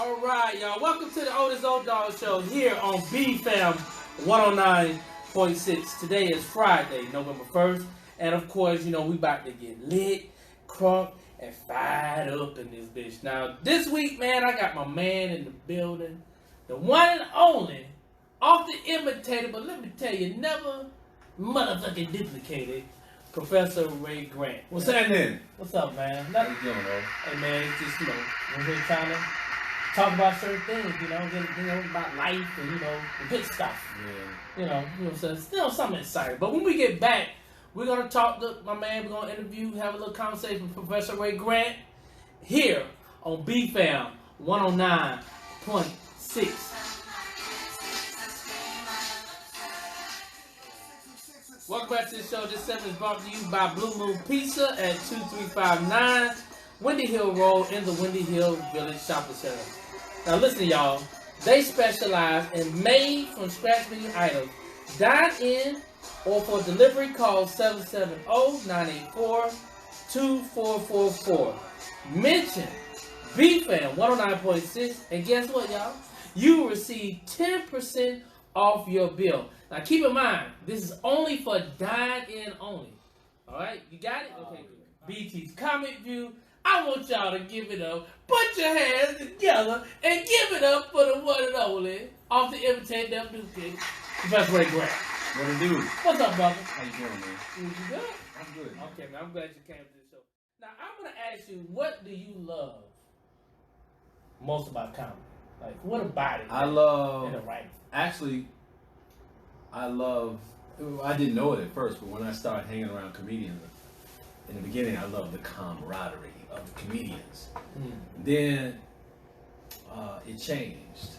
All right, y'all. Welcome to the Odis ODog Show here on BFAM 109.6. Today is Friday, November 1st. And of course, you know, we about to get lit, crunk, and fired up in this bitch. Now, this week, man, I got my man in the building. The one and only, off the imitator, but let me tell you, never motherfucking duplicated, Professor Ray Grant. What's happening? What's up, man? How you doing, bro? Hey, man, it's just, you know, we're here trying to talk about certain things, you know, about life and, you know, the good stuff. Yeah. You know, so still something exciting. But when we get back, we're going to talk to my man, we're going to interview, have a little conversation with Professor Ray Grant here on BFAM 109.6. Welcome back to the show. This segment is brought to you by Blue Moon Pizza at 2359 Windy Hill Road in the Windy Hill Village Shopping Center. Now listen, y'all. They specialize in made-from-scratch menu items. Dine in or for delivery, call 770-984-2444. Mention BFAM 109.6, and guess what, y'all? You will receive 10% off your bill. Now keep in mind, this is only for dine-in only. All right, you got it? Okay. BT's Comic View. I want y'all to give it up. Put your hands together and give it up for the one and only, off the imitate them duplicate, Professor Ray Grant. What it do? What's up, brother? How you doing, man? You good? I'm good. Okay, man. I'm glad you came to the show. Now, I'm going to ask you, what do you love most about comedy? Like, what about it? I love, in the writing? actually, I didn't know it at first, but when I started hanging around comedians, in the beginning, I loved the camaraderie of the comedians. Then it changed.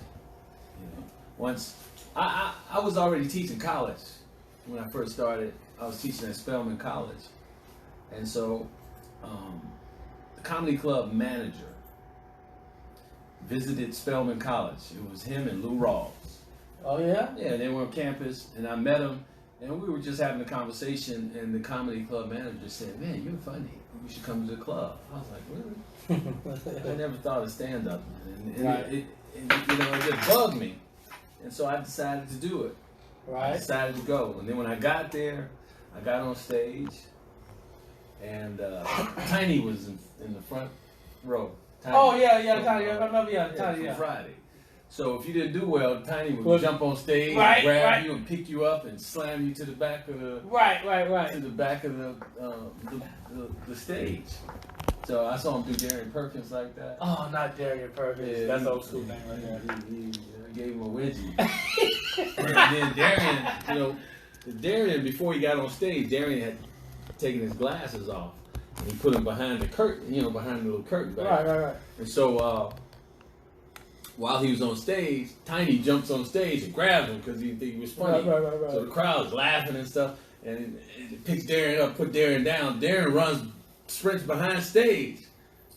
You know, once I was already teaching college when I first started. I was teaching at Spelman College, and so the comedy club manager visited Spelman College. It was him and Lou Rawls. Oh yeah? Yeah, they were on campus, and I met him, and we were just having a conversation, and the comedy club manager said, "Man, you're funny. You should come to the club." I was like, "Really?" I never thought of stand-up, and Right. it just bugged me, and so I decided to do it. Right. I decided to go, and then when I got there, I got on stage, and Tiny was in the front row. Tiny. Oh yeah, Tiny. I remember, Tiny. From Friday. So if you didn't do well, Tiny would jump on stage, grab you, and pick you up, and slam you to the back of the to the back of the stage. So I saw him do Darian Perkins like that. Oh, not Darian Perkins. Yeah, That's old school thing right there. He gave him a wedgie. And then Darian, before he got on stage, Darian had taken his glasses off, and he put them behind the curtain, behind the little curtain back. Right. And so while he was on stage, Tiny jumps on stage and grabs him because he was funny. Right. So the crowd's laughing and stuff, and it picks Darian up, put Darian down. Darian sprints behind stage.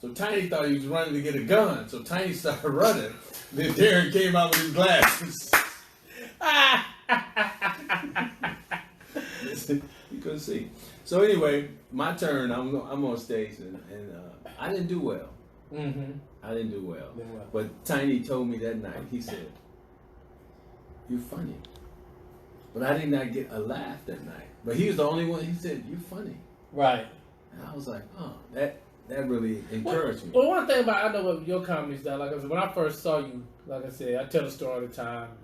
So Tiny thought he was running to get a gun. So Tiny started running. Then Darian came out with his glasses. You couldn't see. So anyway, my turn. I'm on stage, and I didn't do well. Mm-hmm. I didn't do well. But Tiny told me that night, he said, "You're funny." But I did not get a laugh that night. But he was the only one. He said, "You're funny." Right. And I was like, "Oh, that really encouraged me." Well, one thing I know what your comedy style, like I said, when I first saw you, like I said, I tell the story all the time.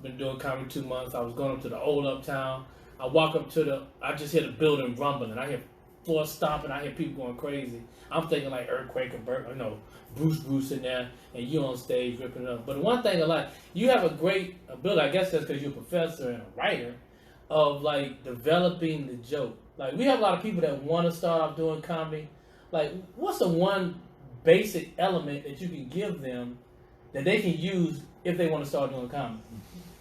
Been doing comedy 2 months. I was going up to the old Uptown. I walk up to I just hear the building rumbling. I hear floor stomping. I hear people going crazy. I'm thinking like earthquake and Bruce in there, and you on stage ripping it up. But one thing I like, you have a great ability. I guess that's because you're a professor and a writer of like developing the joke. Like we have a lot of people that want to start off doing comedy. Like, what's the one basic element that you can give them that they can use if they want to start doing comedy?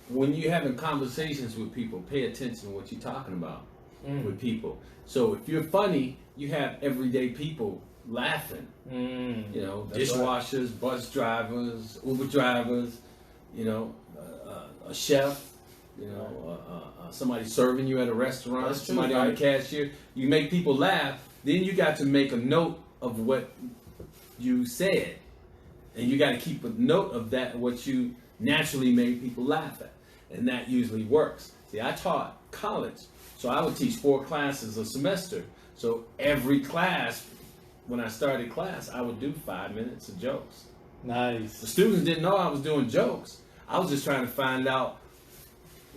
When you're having conversations with people, pay attention to what you're talking about with people. So if you're funny, you have everyday people laughing. Dishwashers, bus drivers, Uber drivers, a chef, somebody serving you at a restaurant, somebody on the cashier. You make people laugh, then you got to make a note of what you said. And you got to keep a note of that, what you naturally made people laugh at. And that usually works. See, I taught college, so I would teach 4 classes a semester. So every class, when I started class, I would do 5 minutes of jokes. Nice. The students didn't know I was doing jokes. I was just trying to find out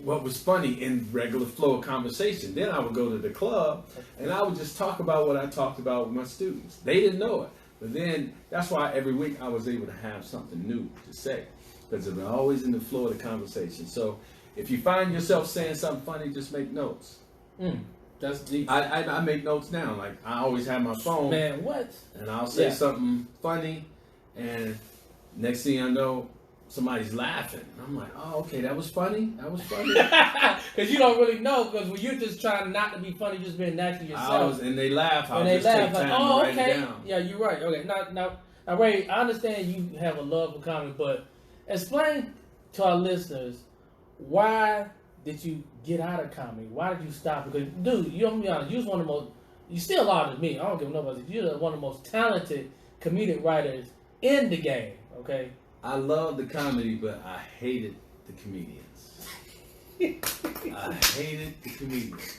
what was funny in regular flow of conversation. Then I would go to the club and I would just talk about what I talked about with my students. They didn't know it. But then that's why every week I was able to have something new to say. Because they're always in the flow of the conversation. So if you find yourself saying something funny, just make notes. That's deep. I make notes now. Like I always have my phone. Man, what? And I'll say something funny, and next thing I know, somebody's laughing. I'm like, oh, okay, that was funny. That was funny. Because you don't really know. Because when you're just trying not to be funny, just being natural yourself. And they laugh. And they laugh. Like, oh, to write okay. it down. Yeah, you're right. Okay, now, Ray, I understand you have a love for comedy, but explain to our listeners why did you get out of comedy? Why did you stop? Because, dude, you don't be honest. You was one of the most. You still louder than me. I don't give nobody. You're one of the most talented comedic writers in the game. Okay. I love the comedy, but I hated the comedians. I hated the comedians.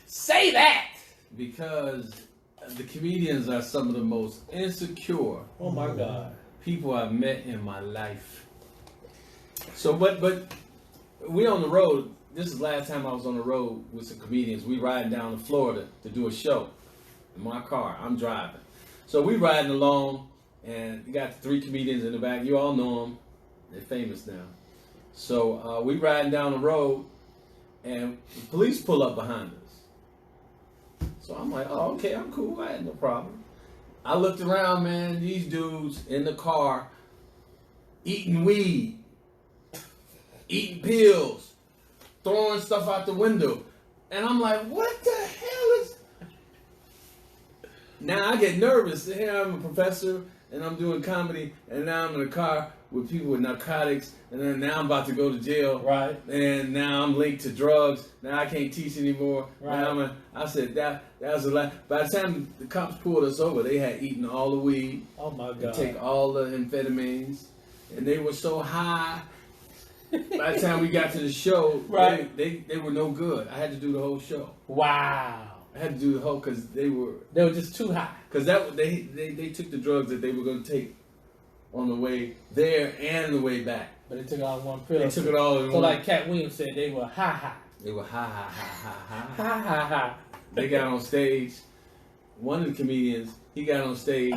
Say that! Because the comedians are some of the most insecure Oh my God. people I've met in my life. So, but we on the road. This is the last time I was on the road with some comedians. We riding down to Florida to do a show in my car. I'm driving. So we riding along. And you got 3 comedians in the back. You all know them. They're famous now. So we riding down the road, and the police pull up behind us. So I'm like, oh, okay, I'm cool. I had no problem. I looked around, man. These dudes in the car eating weed, eating pills, throwing stuff out the window. And I'm like, what the hell is... Now I get nervous. Here I'm a professor. And I'm doing comedy, and now I'm in a car with people with narcotics, and then now I'm about to go to jail. Right. And now I'm linked to drugs. Now I can't teach anymore. Right. Now I said that was a lot. By the time the cops pulled us over, they had eaten all the weed. Oh my God. And take all the amphetamines, and they were so high. By the time we got to the show, right. they were no good. I had to do the whole show. Wow. I had to do the whole because they were just too high. Because they took the drugs that they were going to take on the way there and the way back. But they took it all in one pill. They took it all in one. So like Cat Williams said, they were high. They were high. Ha. They got on stage. One of the comedians, he got on stage,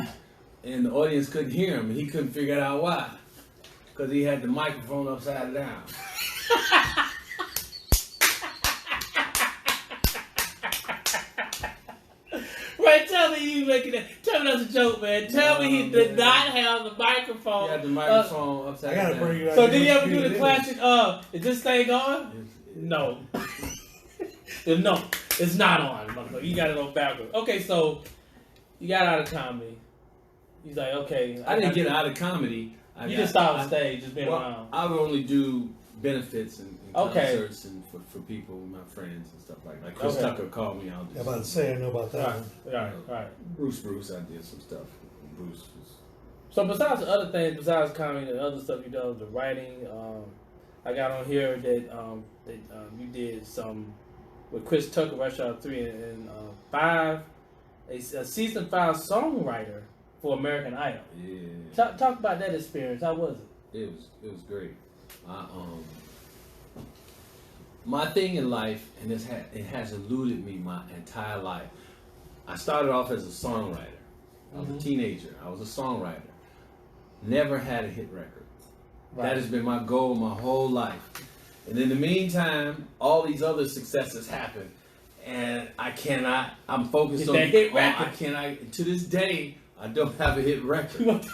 and the audience couldn't hear him, and he couldn't figure out why. Because he had the microphone upside down. Right, tell me you making that. Tell me that's a joke, man. Tell me he did not have the microphone. He had the microphone upside down. I gotta bring you out. So did he ever do the classic, is this thing on? No. No, it's not on, motherfucker. You got it on backwards. Okay, so you got out of comedy. He's like, okay. I didn't get out of comedy. You just started on stage, just being around. I would only do benefits and concerts and for people, my friends and stuff like that. Like Chris Tucker called me. I was about to say, I know about that. Right. Bruce, I did some stuff. Bruce was... So besides the other things, besides comedy and other stuff you done, the writing, I got on here that you did some with Chris Tucker, Restaurant 3 and 5, a season 5 songwriter for American Idol. Yeah. Talk about that experience. How was it? It was great. My thing in life, and it has eluded me my entire life. I started off as a songwriter. I was a teenager. I was a songwriter. Never had a hit record. Right. That has been my goal my whole life. And in the meantime, all these other successes happen, and I'm focused on hit record. To this day, I don't have a hit record.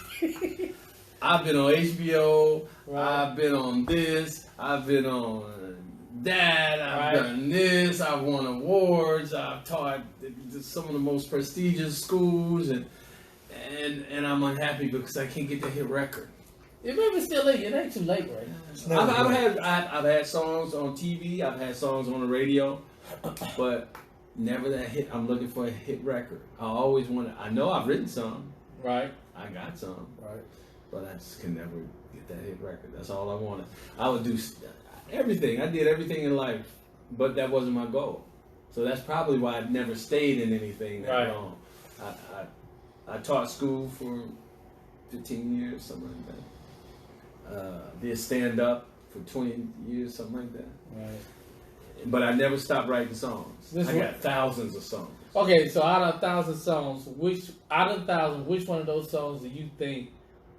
I've been on HBO, I've been on this, I've been on that, I've done this, I've won awards, I've taught some of the most prestigious schools, and I'm unhappy because I can't get the hit record. It may be still late. It ain't too late, right? I've had songs on TV, I've had songs on the radio, but never that hit. I'm looking for a hit record. I always want to. I know I've written some. Right. I got some. Right. but I just can never get that hit record. That's all I wanted. I would do everything. I did everything in life, but that wasn't my goal. So that's probably why I never stayed in anything that long. I taught school for 15 years, something like that. Did stand up for 20 years, something like that. Right. But I never stopped writing songs. I got thousands of songs. Okay, so out of 1,000 songs, which one of those songs do you think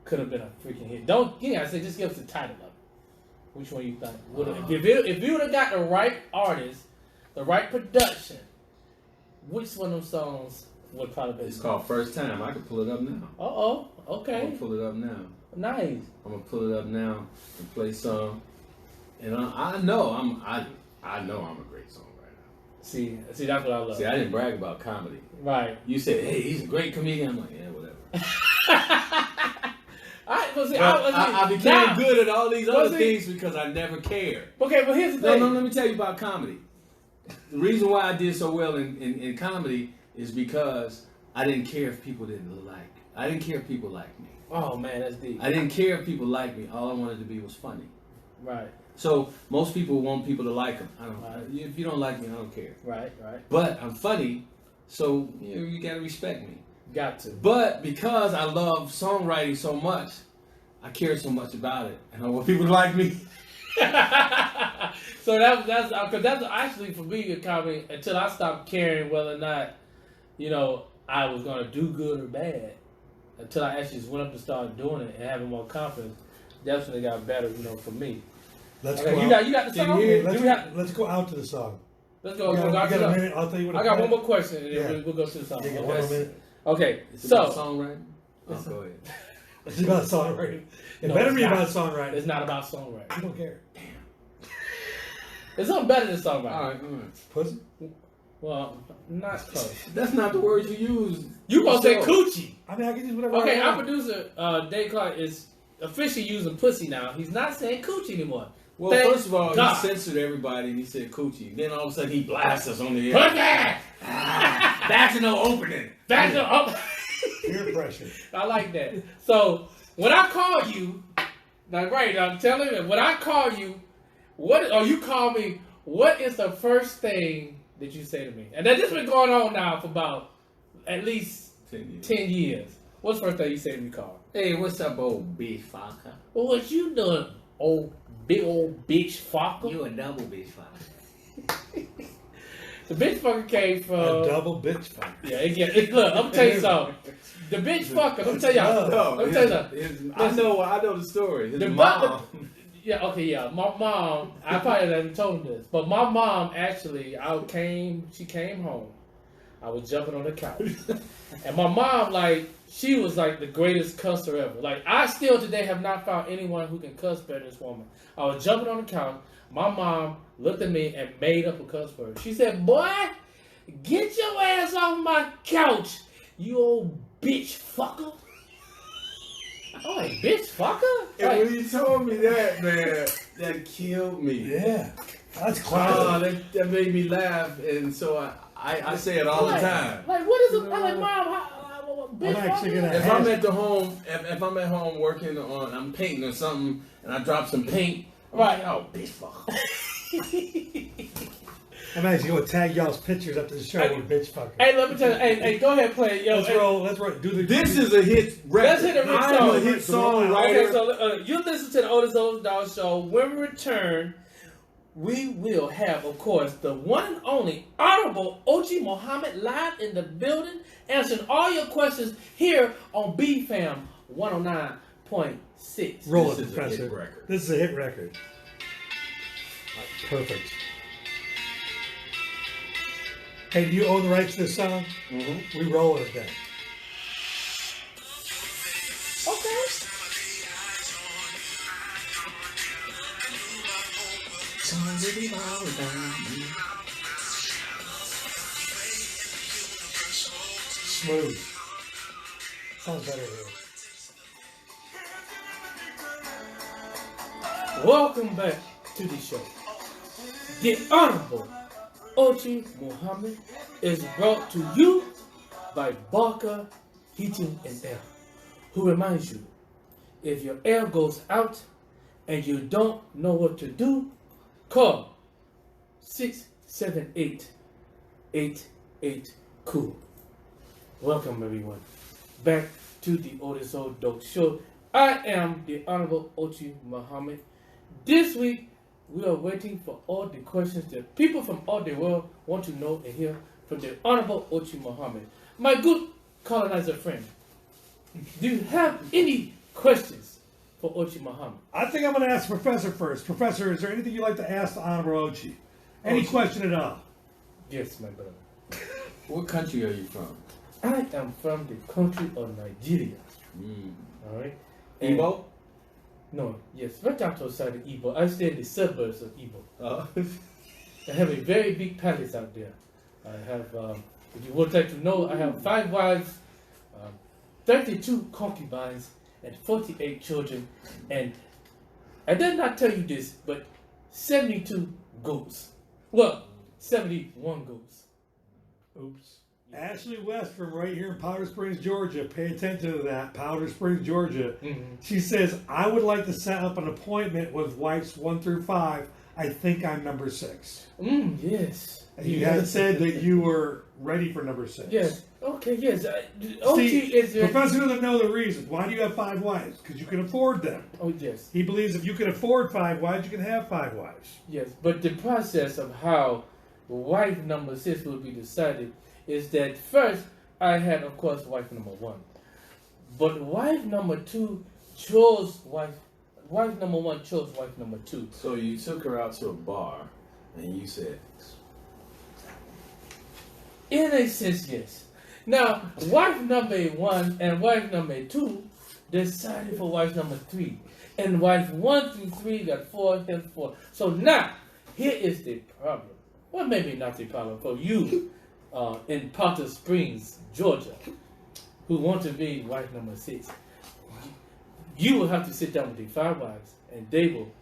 could have been a freaking hit? I say just give us the title of it. Which one you think would have? If you would have got the right artist, the right production, which one of those songs would probably be? It's called First Time. I can pull it up now. Okay. I'm gonna pull it up now. Nice. I'm gonna pull it up now and play some. And I know I'm a great songwriter. See, that's what I love. See, I didn't brag about comedy. Right. You said, hey, he's a great comedian. I'm like, yeah, whatever. I became good at all these other things because I never cared. Okay, but here's the thing. No, let me tell you about comedy. The reason why I did so well in comedy is because I didn't care if people didn't like. I didn't care if people liked me. Oh man, that's deep. I didn't care if people liked me. All I wanted to be was funny. Right. So most people want people to like them. If you don't like me, I don't care. Right. But I'm funny, so you gotta respect me. Got to. But because I love songwriting so much, I care so much about it, and I want people to like me. So that's actually for me a comedy until I stopped caring whether or not, I was gonna do good or bad. Until I actually just went up and started doing it and having more confidence. That's when it got better, for me. Let's go. You got the song? Let's go out to the song. Let's go. We got a minute. I'll tell you what. I got one more question, and then we'll go to the song. Yeah, 1 minute. Okay. It's about songwriting. Oh, go ahead. It's about songwriting. It better be about songwriting. It's not about songwriting. I don't care. Damn. It's something better than songwriting. All right. Pussy? Well, not close. That's not the word you use. You supposed to say coochie. I mean, I can use whatever. Okay, our producer, Dave Clark, is officially using pussy now. He's not saying coochie anymore. Well, first of all, he censored everybody and he said coochie. Then all of a sudden he blasts us on the air. Pussy! Vaginal opening. Vaginal opening. Peer pressure. I like that. So, when I call you, I'm telling you, when I call you, you call me, what is the first thing that you say to me? And this has been going on now for about at least 10 years. What's the first thing you say to me, Carl? Hey, what's up, old bitch fucker? Well, what you doing, big old bitch fucker? You a double bitch fucker. The bitch fucker came from... A double bitch fucker. Yeah, look, I'm gonna tell you something. The bitch fucker, let me tell y'all. Let me tell you something. I know the story. His mom. My mom, I probably haven't told him this, but my mom actually, she came home. I was jumping on the couch. And my mom, she was the greatest cusser ever. I still today have not found anyone who can cuss better than this woman. I was jumping on the couch. My mom looked at me and made up a cuss word. She said, boy, get your ass off my couch, you old bitch fucker. I'm like, bitch fucker? And when you told me that, man, that killed me. Yeah. That's classic. Oh, that made me laugh. And so I say it all the time. What is it? I'm like, Mom, bitch fucker? If I'm at home working I'm painting or something, and I drop some paint, right? Oh, bitch fucker. I'm actually going to tag y'all's pictures up to the show with bitch fucker. Hey, let me tell you. Hey, go ahead, play it. Yo, let's roll. This is a hit record. Let's hit a hit song. I'm a hit songwriter. Okay, so you listen to the Odis ODog Show. When we return, we will have, of course, the one and only Honorable Ochi Muhammad live in the building, answering all your questions here on BFAM 109.6. Roll it, Professor. This is a hit record. Perfect. Hey, do you own the rights to this song? Mm-hmm. We roll it then. Okay. Smooth. Sounds better here. Welcome back to the show. The Honorable Ochi Muhammad is brought to you by Barker Heating and Air, who reminds you, if your air goes out and you don't know what to do, call 678-88-COOL. Welcome, everyone, back to the Odis ODog Show. I am the Honorable Ochi Muhammad. This week, we are waiting for all the questions that people from all the world want to know and hear from the Honorable Ochi Muhammad. My good colonizer friend, do you have any questions for Ochi Muhammad? I think I'm going to ask Professor first. Professor, is there anything you'd like to ask the Honorable Ochi? Any question at all? Yes, my brother. What country are you from? I am from the country of Nigeria. All right. Igbo? No, yes, right outside of Igbo. I stay in the suburbs of Igbo. Oh. I have a very big palace out there. I have, if you would like to know, I have 5 wives, 32 concubines, and 48 children. And I did not tell you this, but 72 goats. Well, 71 goats. Oops. Ashley West from right here in Powder Springs, Georgia. Pay attention to that. Powder Springs, Georgia. She says, I would like to set up an appointment with wives 1 through 5. I think I'm number 6. Yes. And you had said that you were ready for number 6. Yes. Okay, yes. Professor doesn't know the reason. Why do you have 5 wives? Because you can afford them. Oh, yes. He believes if you can afford 5 wives, you can have 5 wives. Yes, but the process of how wife number 6 will be decided is that first I had, of course, wife number 1. But wife number 2 chose wife number 1 chose wife number 2. So you took her out to a bar and you said, In a sense, yes. Now, wife number 1 and wife number 2 decided for wife number 3. And wife 1 through 3 got 4 and 4. So now, here is the problem. Well, maybe not the problem for you in Powder Springs, Georgia, who want to be wife number 6. You will have to sit down with the 5 wives, and they will.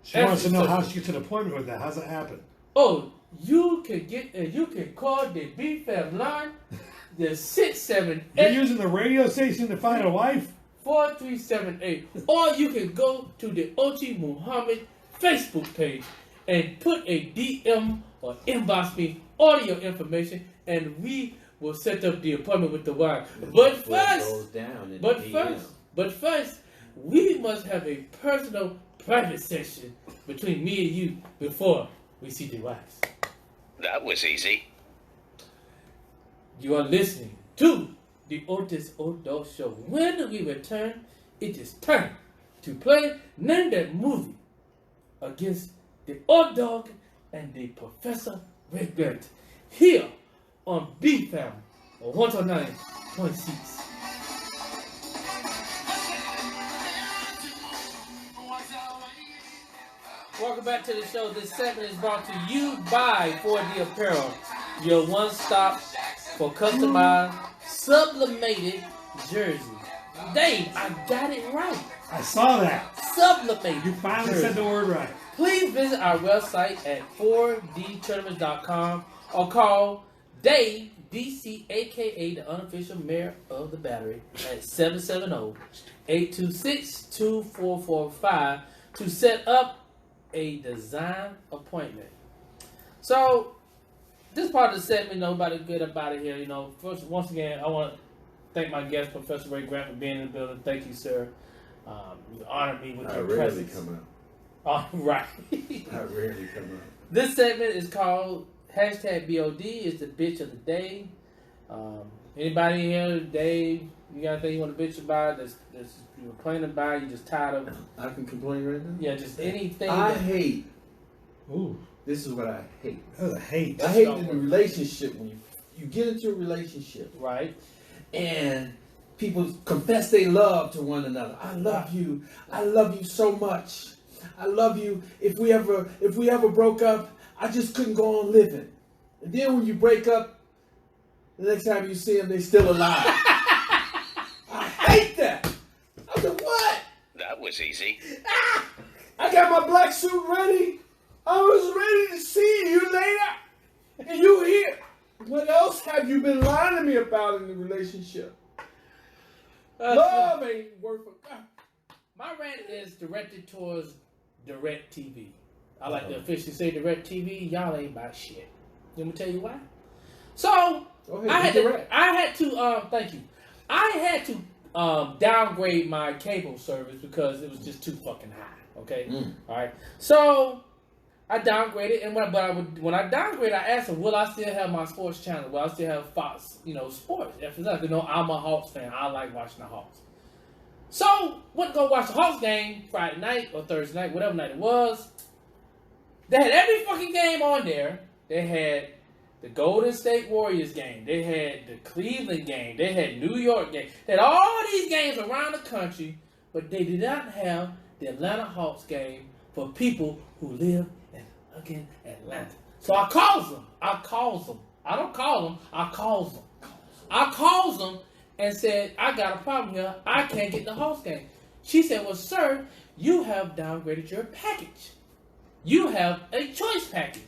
She wants to know how she gets an appointment with that. How's that happen? Oh, you can call the BFAM line, the 678. You're using the radio station to find a wife? 4378. Or you can go to the Ochi Muhammad Facebook page and put a DM or inbox me all your information, and we will set up the appointment with the wife. But first, we must have a personal, private session between me and you before we see the wives. That was easy. You are listening to the Odis ODog Show. When we return, it is time to play Name That Movie against the Old Dog and the Professor Redbird here on BFAM 109.6. Welcome back to the show. This segment is brought to you by 4D Apparel, your one-stop for customized, sublimated jersey. Dave, I got it right. I saw that. Sublimated. You finally jersey. said the word right. Please visit our website at 4dtournaments.com or call Dave, DC, a.k.a. the unofficial mayor of the Battery, at 770-826-2445 to set up a design appointment. So, this part of the segment, nobody good about it here. First, once again, I want to thank my guest, Professor Ray Grant, for being in the building. Thank you, sir. You honored me with your presence. I rarely come out. Oh, right. I rarely come out. This segment is called #BOD. It's the bitch of the day. Anybody here, Dave, you got anything you want to bitch about? That's you're complaining about? You just tired of? I can complain right now? Yeah, just anything. I hate. Ooh. This is what I hate. That was a hate. I hate in a relationship when you get into a relationship, right? And people confess their love to one another. I love you. I love you so much. I love you. If we ever broke up, I just couldn't go on living. And then when you break up, the next time you see them, they still alive. I hate that. I said, what? That was easy. I got my black suit ready. I was ready to see you later. And you here. What else have you been lying to me about in the relationship? Love ain't worth a... My rant is directed towards Direct TV. I like to officially say Direct TV. Y'all ain't about shit. Let me tell you why. So I had to thank you. I had to downgrade my cable service because it was just too fucking high. Okay, all right. So I downgraded, and when I downgraded, I asked them, "Will I still have my sports channel? Will I still have Fox? Sports?" You know, I'm a Hawks fan. I like watching the Hawks. So went to go watch the Hawks game Friday night or Thursday night, whatever night it was. They had every fucking game on there. They had the Golden State Warriors game. They had the Cleveland game. They had New York game. They had all these games around the country, but they did not have the Atlanta Hawks game for people who live in fucking Atlanta. So I calls them. I don't call them. I calls them. I calls them and said, I got a problem here. I can't get the Hawks game. She said, well, sir, you have downgraded your package. You have a choice package.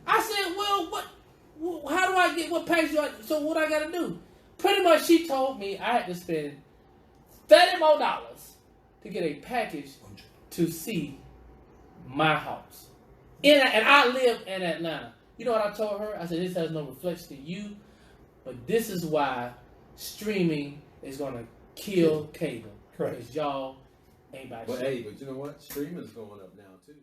I said, well, how do I get what package so what I got to do? Pretty much she told me I had to spend $30 more to get a package to see my house. And I live in Atlanta. You know what I told her? I said, this has no reflection to you, but this is why streaming is going to kill cable. Correct. Because y'all ain't by shit. But hey, but you know what? Streaming is going up now too.